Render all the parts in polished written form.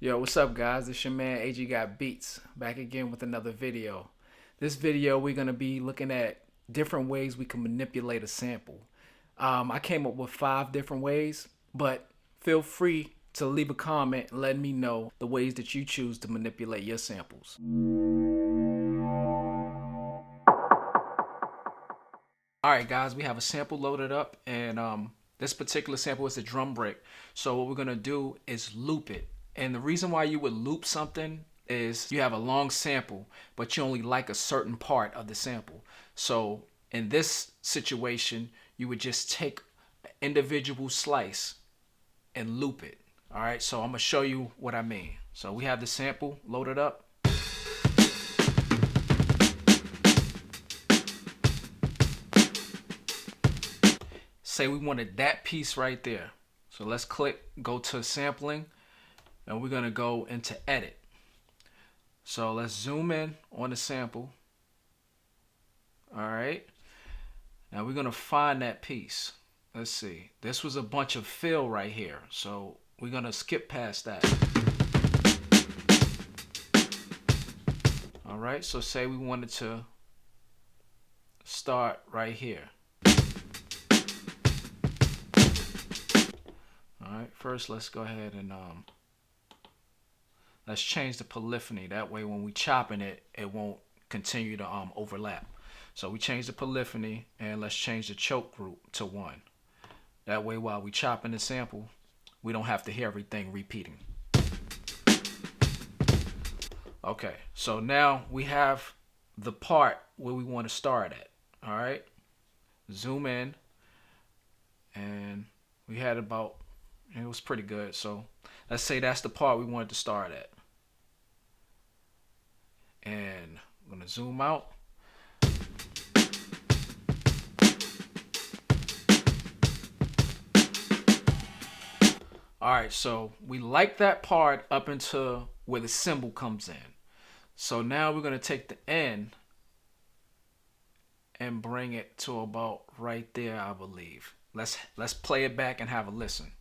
Yo, what's up guys? It's your man AG Got Beats, back again with another video. This video we're going to be looking at different ways we can manipulate a sample. I came up with 5 different ways, but feel free to leave a comment and let me know the ways that you choose to manipulate your samples. Alright guys, we have a sample loaded up, and this particular sample is a drum break. So what we're going to do is loop it. And the reason why you would loop something is you have a long sample, but you only like a certain part of the sample. So in this situation, you would just take an individual slice and loop it. All right, so I'm gonna show you what I mean. So we have the sample loaded up. Say we wanted that piece right there. So let's go to sampling, and we're gonna go into edit. So let's zoom in on the sample. All right, now we're gonna find that piece. Let's see, this was a bunch of fill right here, so we're gonna skip past that. All right, so say we wanted to start right here. All right, first let's go ahead and let's change the polyphony. That way when we chopping it, it won't continue to overlap. So we change the polyphony, and let's change the choke group to 1. That way while we chopping the sample, we don't have to hear everything repeating. Okay, so now we have the part where we want to start at. All right, zoom in, and we had about, it was pretty good. So let's say that's the part we wanted to start at. And I'm gonna zoom out. All right, so we like that part up until where the cymbal comes in. So now we're gonna take the end and bring it to about right there, I believe. Let's play it back and have a listen.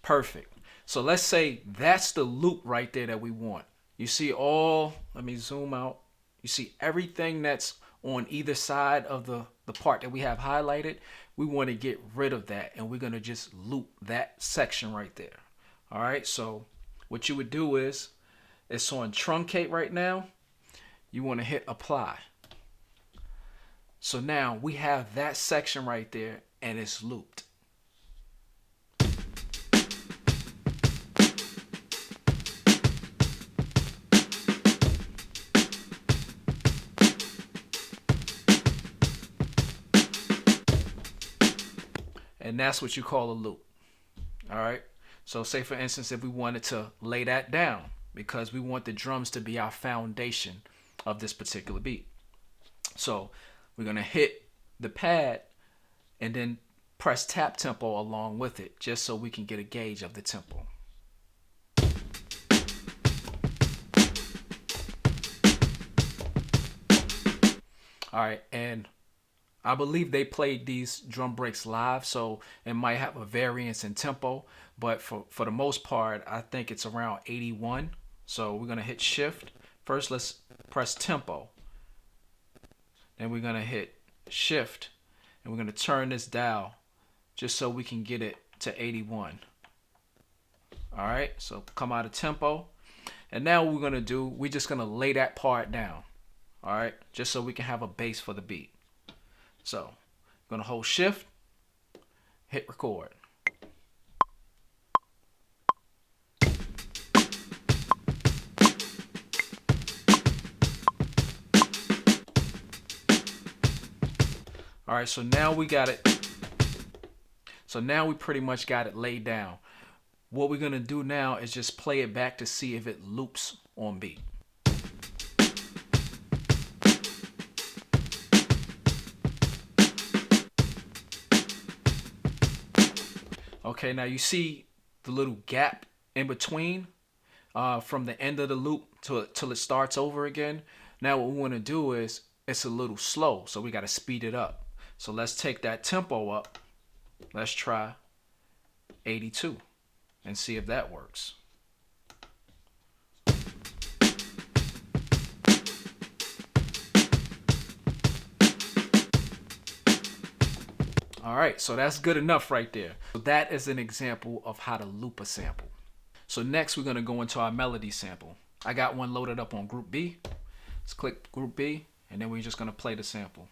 Perfect. So let's say that's the loop right there that we want. You see let me zoom out. You see everything that's on either side of the part that we have highlighted. We want to get rid of that, and we're going to just loop that section right there. All right, so what you would do is, it's on truncate right now. You want to hit apply. So now we have that section right there, and it's looped. And that's what you call a loop. All right, so say for instance, if we wanted to lay that down, because we want the drums to be our foundation of this particular beat. So we're gonna hit the pad and then press tap tempo along with it, just so we can get a gauge of the tempo. All right, and I believe they played these drum breaks live, so it might have a variance in tempo, but for the most part, I think it's around 81. So we're gonna hit shift. First, let's press tempo. Then we're gonna hit shift, and we're gonna turn this dial just so we can get it to 81. All right, so come out of tempo. And now what we're gonna do, we're just gonna lay that part down. All right, just so we can have a base for the beat. So I'm gonna hold shift, hit record. All right, so now we got it. So now we pretty much got it laid down. What we're gonna do now is just play it back to see if it loops on beat. Okay, now you see the little gap in between from the end of the loop till it starts over again. Now what we want to do is, it's a little slow, so we got to speed it up. So let's take that tempo up. Let's try 82 and see if that works. All right, so that's good enough right there. So that is an example of how to loop a sample. So next we're gonna go into our melody sample. I got one loaded up on Group B. Let's click Group B, and then we're just gonna play the sample.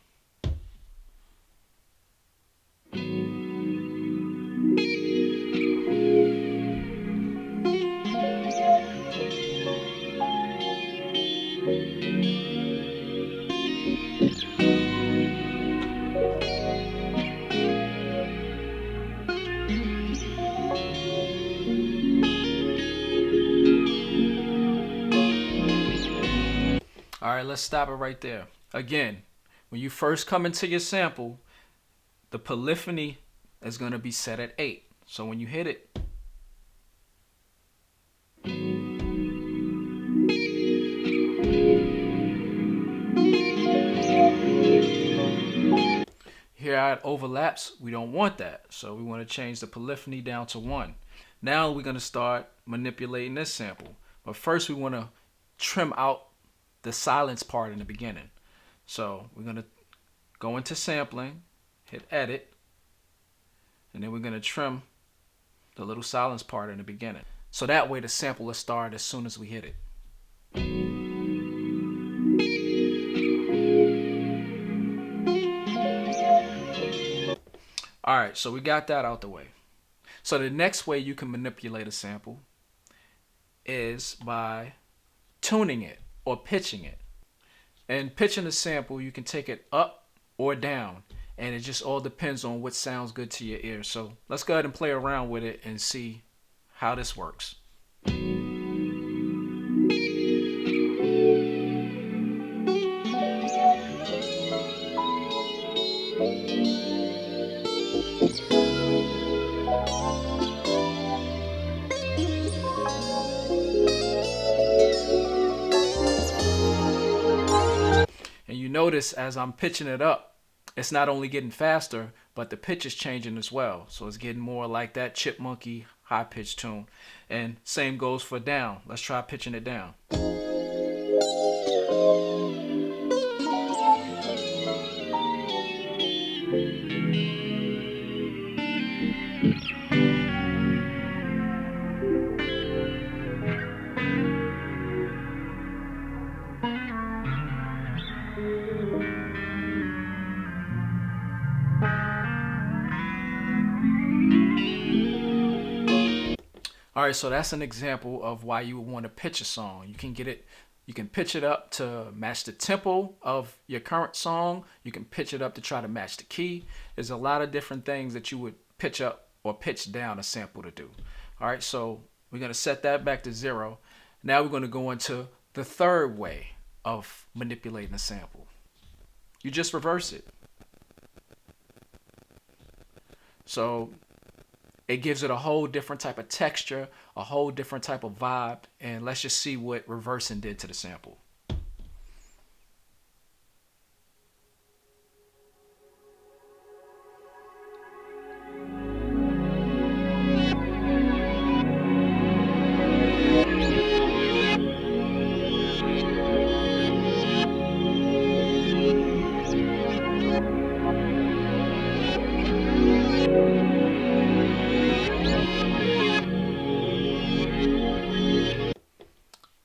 All right, let's stop it right there. Again, when you first come into your sample, the polyphony is going to be set at 8. So when you hit it, here it overlaps. We don't want that. So we want to change the polyphony down to 1. Now we're going to start manipulating this sample. But first we want to trim out the silence part in the beginning. So we're going to go into sampling, hit edit, and then we're going to trim the little silence part in the beginning. So that way the sample will start as soon as we hit it. All right, so we got that out the way. So the next way you can manipulate a sample is by tuning it or pitching it. And pitching a sample, you can take it up or down, and it just all depends on what sounds good to your ear. So let's go ahead and play around with it and see how this works. And you notice as I'm pitching it up, it's not only getting faster, but the pitch is changing as well. So it's getting more like that chipmunky high pitch tune. And same goes for down. Let's try pitching it down. All right, so that's an example of why you would want to pitch a song. You can pitch it up to match the tempo of your current song. You can pitch it up to try to match the key. There's a lot of different things that you would pitch up or pitch down a sample to do. All right, so we're going to set that back to 0. Now we're going to go into the third way of manipulating a sample. You just reverse it. So it gives it a whole different type of texture, a whole different type of vibe, and let's just see what reversing did to the sample.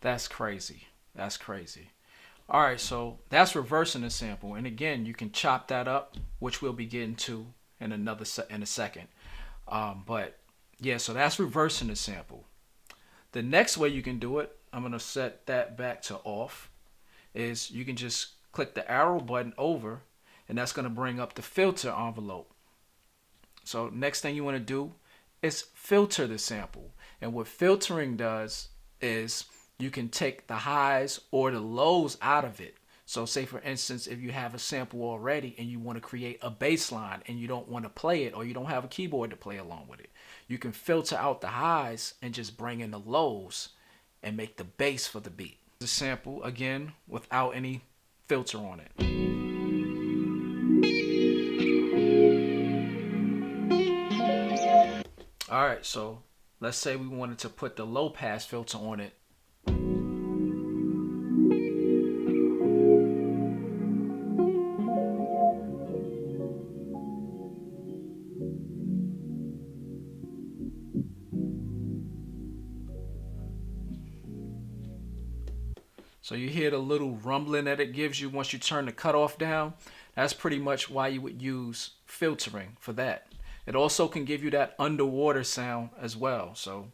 That's crazy. That's crazy. All right, so that's reversing the sample. And again, you can chop that up, which we'll be getting to in a second. But yeah, so that's reversing the sample. The next way you can do it, I'm going to set that back to off, is you can just click the arrow button over, and that's going to bring up the filter envelope. So next thing you want to do is filter the sample. And what filtering does is you can take the highs or the lows out of it. So say for instance, if you have a sample already and you want to create a bass line and you don't want to play it, or you don't have a keyboard to play along with it, you can filter out the highs and just bring in the lows and make the bass for the beat. The sample again without any filter on it. All right, so let's say we wanted to put the low pass filter on it. So you hear the little rumbling that it gives you once you turn the cutoff down. That's pretty much why you would use filtering for that. It also can give you that underwater sound as well. So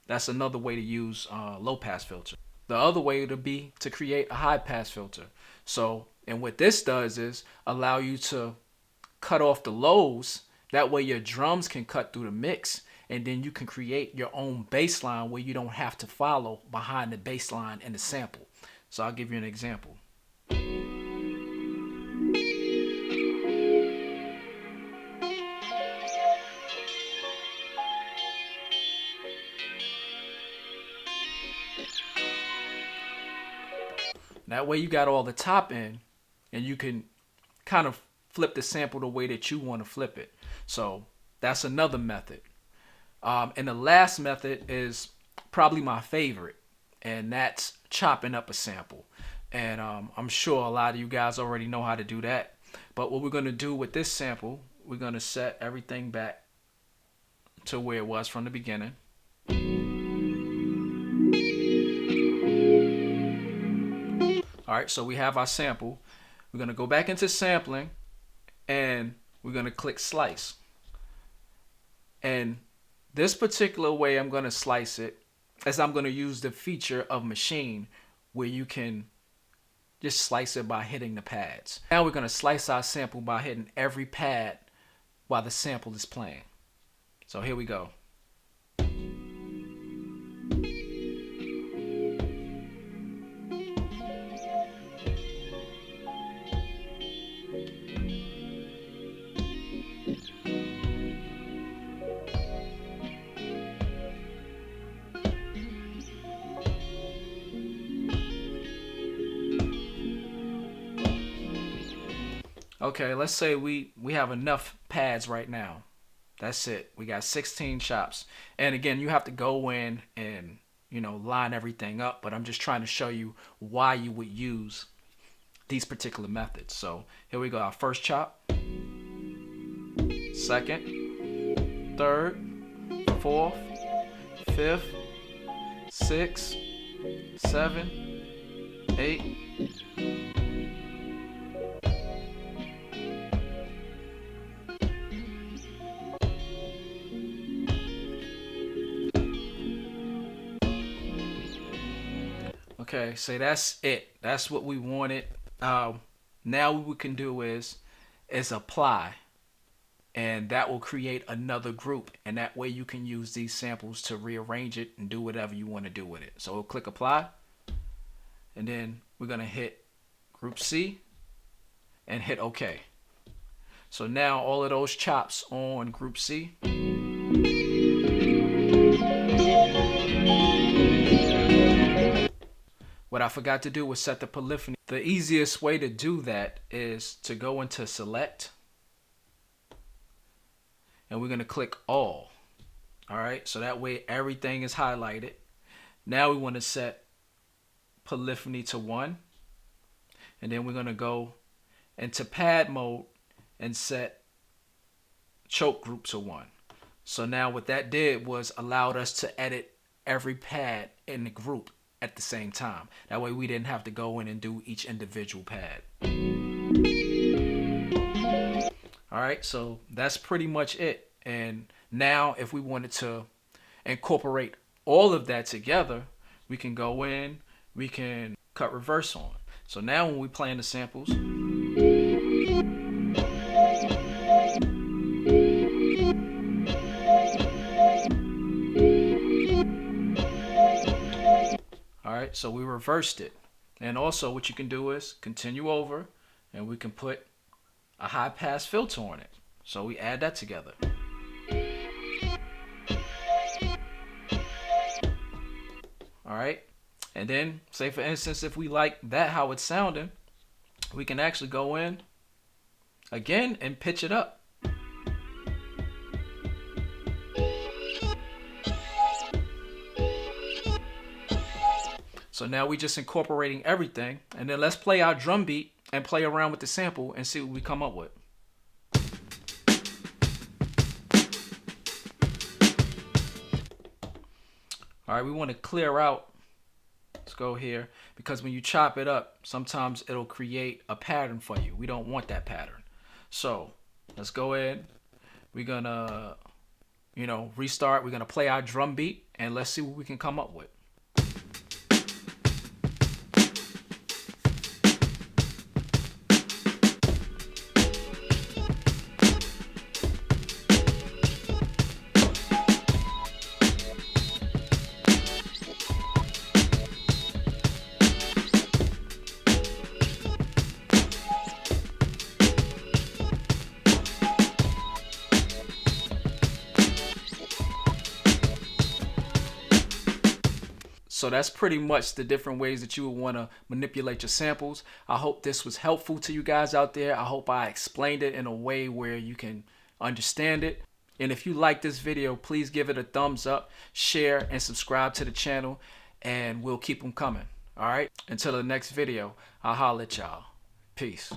that's another way to use low pass filter. The other way would be to create a high pass filter. So, and what this does is allow you to cut off the lows. That way your drums can cut through the mix, and then you can create your own bass line where you don't have to follow behind the bass line in the sample. So I'll give you an example. That way you got all the top end, and you can kind of flip the sample the way that you want to flip it. So that's another method. And the last method is probably my favorite, and that's chopping up a sample. And I'm sure a lot of you guys already know how to do that. But what we're going to do with this sample, we're going to set everything back to where it was from the beginning. All right, so we have our sample. We're going to go back into sampling, and we're going to click slice. And this particular way I'm going to slice it is I'm going to use the feature of Maschine where you can just slice it by hitting the pads. Now we're going to slice our sample by hitting every pad while the sample is playing. So here we go. Okay, let's say we have enough pads right now. That's it. We got 16 chops. And again, you have to go in and, line everything up. But I'm just trying to show you why you would use these particular methods. So here we go. Our first chop, second, third, fourth, fifth, sixth, 7, 8. Okay, so that's it. That's what we wanted. Now what we can do is apply, and that will create another group, and that way you can use these samples to rearrange it and do whatever you want to do with it. So we'll click apply, and then we're gonna hit group C and hit OK. So now all of those chops on group C. What I forgot to do was set the polyphony. The easiest way to do that is to go into select, and we're going to click all. All right, so that way everything is highlighted. Now we want to set polyphony to 1, and then we're going to go into pad mode and set choke group to 1. So now what that did was allowed us to edit every pad in the group at the same time. That way we didn't have to go in and do each individual pad. All right, so that's pretty much it. And now if we wanted to incorporate all of that together, we can go in, we can cut reverse on. So now when we play in the samples, all right, so we reversed it. And also what you can do is continue over, and we can put a high pass filter on it. So we add that together. All right, and then say for instance, if we like that how it's sounding, we can actually go in again and pitch it up. So now we just incorporating everything, and then let's play our drum beat and play around with the sample and see what we come up with. All right, we want to clear out. Let's go here, because when you chop it up, sometimes it'll create a pattern for you. We don't want that pattern. So let's go in. We're gonna, restart. We're gonna play our drum beat and let's see what we can come up with. So that's pretty much the different ways that you would want to manipulate your samples. I hope this was helpful to you guys out there. I hope I explained it in a way where you can understand it. And if you like this video, please give it a thumbs up, share, and subscribe to the channel, and we'll keep them coming. All right? Until the next video, I'll holler at y'all. Peace.